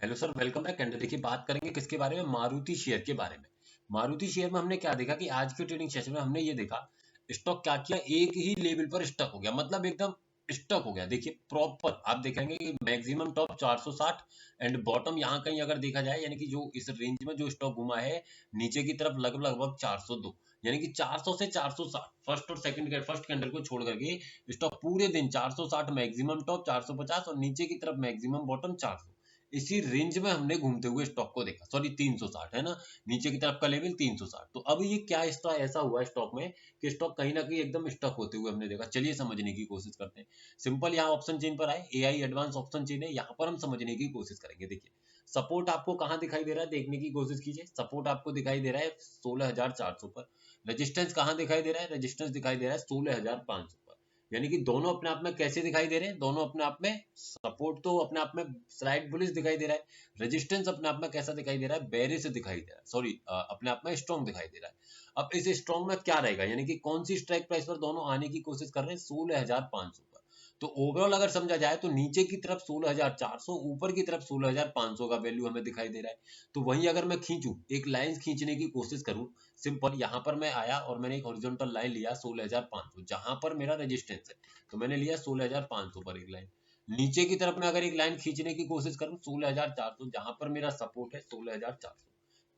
Hello sir, welcome back. And देखिए, बात करेंगे किसके बारे में, मारुति शेयर के बारे में। मारुति शेयर में हमने क्या देखा कि आज के ट्रेडिंग सेशन में हमने ये देखा स्टॉक क्या किया, एक ही लेवल पर स्टक हो गया, मतलब एकदम स्टक हो गया। देखिए प्रॉपर आप देखेंगे कि मैक्सिमम टॉप 460 एंड बॉटम यहाँ कहीं अगर देखा जाए, यानी कि जो इस रेंज में जो स्टॉक घुमा है नीचे की तरफ लगभग लगभग 402, यानी कि 400 से 460 फर्स्ट और सेकंड फर्स्ट कैंडल को छोड़ करके स्टॉक पूरे दिन 460 मैक्सिमम टॉप 450 और नीचे की तरफ मैक्सिमम बॉटम 400, इसी रेंज में हमने घूमते हुए स्टॉक को देखा। सॉरी 360 है ना, नीचे की तरफ का लेवल 360। तो अब ये क्या इसका ऐसा हुआ स्टॉक में कि स्टॉक कहीं ना कहीं एकदम स्टक होते हुए हमने देखा। चलिए समझने की कोशिश करते हैं। सिंपल यहाँ ऑप्शन चेन पर आए, एआई एडवांस ऑप्शन चेन है, यहाँ पर हम समझने की कोशिश करेंगे। देखिए सपोर्ट आपको कहाँ दिखाई दे रहा है, देखने की कोशिश कीजिए। सपोर्ट आपको दिखाई दे रहा है 16,400 पर। रेजिस्टेंस कहाँ दिखाई दे रहा है, रेजिस्टेंस दिखाई दे रहा है 16,500 पर। यानी कि दोनों अपने आप में कैसे दिखाई दे रहे हैं, दोनों अपने आप में सपोर्ट तो अपने आप में स्लाइड बुलिश दिखाई दे रहा है, रेजिस्टेंस अपने आप में कैसा दिखाई दे रहा है, बेरिश दिखाई दे रहा है, सॉरी अपने आप में स्ट्रॉन्ग दिखाई दे रहा है। अब इस स्ट्रॉन्ग में क्या रहेगा, यानी कि कौन सी स्ट्राइक प्राइस पर दोनों आने की कोशिश कर रहे हैं, 16,500 पर। तो ओवरऑल अगर समझा जाए तो नीचे की तरफ 16,400, ऊपर की तरफ 16,500 का वैल्यू हमें दिखाई दे रहा है। तो वहीं अगर मैं खींचूं, एक लाइन खींचने की कोशिश करूं, सिंपल यहाँ पर मैं आया और मैंने एक हॉरिजॉन्टल लाइन लिया 16,500, जहां पर मेरा रेजिस्टेंस है, तो मैंने लिया 16,500 पर एक लाइन। नीचे की तरफ मैं अगर एक लाइन खींचने की कोशिश करूं 16,400, जहां पर मेरा सपोर्ट है 16,400,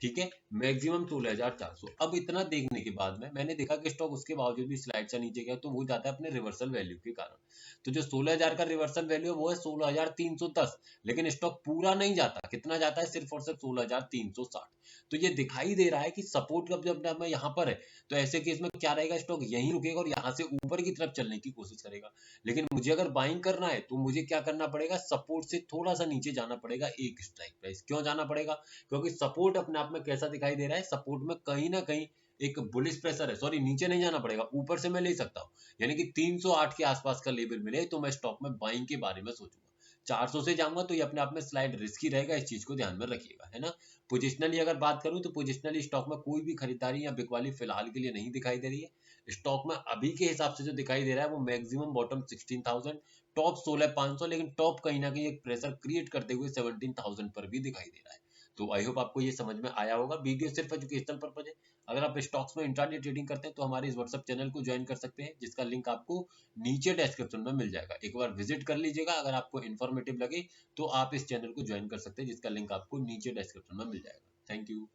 ठीक है, मैक्सिमम 16,400। अब इतना देखने के बाद में मैंने देखा कि स्टॉक उसके बावजूद भी स्लाइड से नीचे गया, तो वो जाता है अपने रिवर्सल वैल्यू के कारण। तो जो 16,000 का रिवर्सल वैल्यू है वो है 16,310, लेकिन स्टॉक पूरा नहीं जाता, कितना जाता है, सिर्फ और सिर्फ 16,360। तो ये दिखाई दे रहा है कि सपोर्ट का जब मैं यहाँ पर है, तो ऐसे केस में क्या रहेगा, स्टॉक यहीं रुकेगा और यहाँ से ऊपर की तरफ चलने की कोशिश करेगा। लेकिन मुझे अगर बाइंग करना है तो मुझे क्या करना पड़ेगा, सपोर्ट से थोड़ा सा नीचे जाना पड़ेगा एक स्ट्राइक प्राइस। क्यों जाना पड़ेगा, क्योंकि सपोर्ट अपने आप में कैसा दिखाई दे रहा है, सपोर्ट में कहीं ना कहीं एक बुलिश प्रेशर है। सॉरी, नीचे नहीं जाना पड़ेगा, ऊपर से मैं ले सकता हूँ, यानी कि 308 के आसपास का लेवल मिले तो मैं स्टॉक में बाइंग के बारे में सोचूंगा। 400 से जाऊंगा तो ये अपने आप में स्लाइड रिस्की रहेगा, इस चीज को ध्यान में रखिएगा, है ना। पोजिशनली अगर बात करूं तो पोजिशनली स्टॉक में कोई भी खरीदारी या बिकवाली फिलहाल के लिए नहीं दिखाई दे रही है। स्टॉक में अभी के हिसाब से जो दिखाई दे रहा है वो मैक्सिमम बॉटम 16,000, टॉप 16,500, लेकिन टॉप कहीं ना कहीं एक प्रेशर क्रिएट करते हुए 17,000 पर भी दिखाई दे रहा है। तो आई होप आपको ये समझ में आया होगा। वीडियो सिर्फ एजुकेशनल पर्पज है। अगर आप स्टॉक्स में इंट्राडे ट्रेडिंग करते हैं तो हमारे इस व्हाट्सएप चैनल को ज्वाइन कर सकते हैं, जिसका लिंक आपको नीचे डिस्क्रिप्शन में मिल जाएगा। एक बार विजिट कर लीजिएगा, अगर आपको इन्फॉर्मेटिव लगे तो आप इस चैनल को ज्वाइन कर सकते हैं, जिसका लिंक आपको नीचे डिस्क्रिप्शन में मिल जाएगा। Thank you.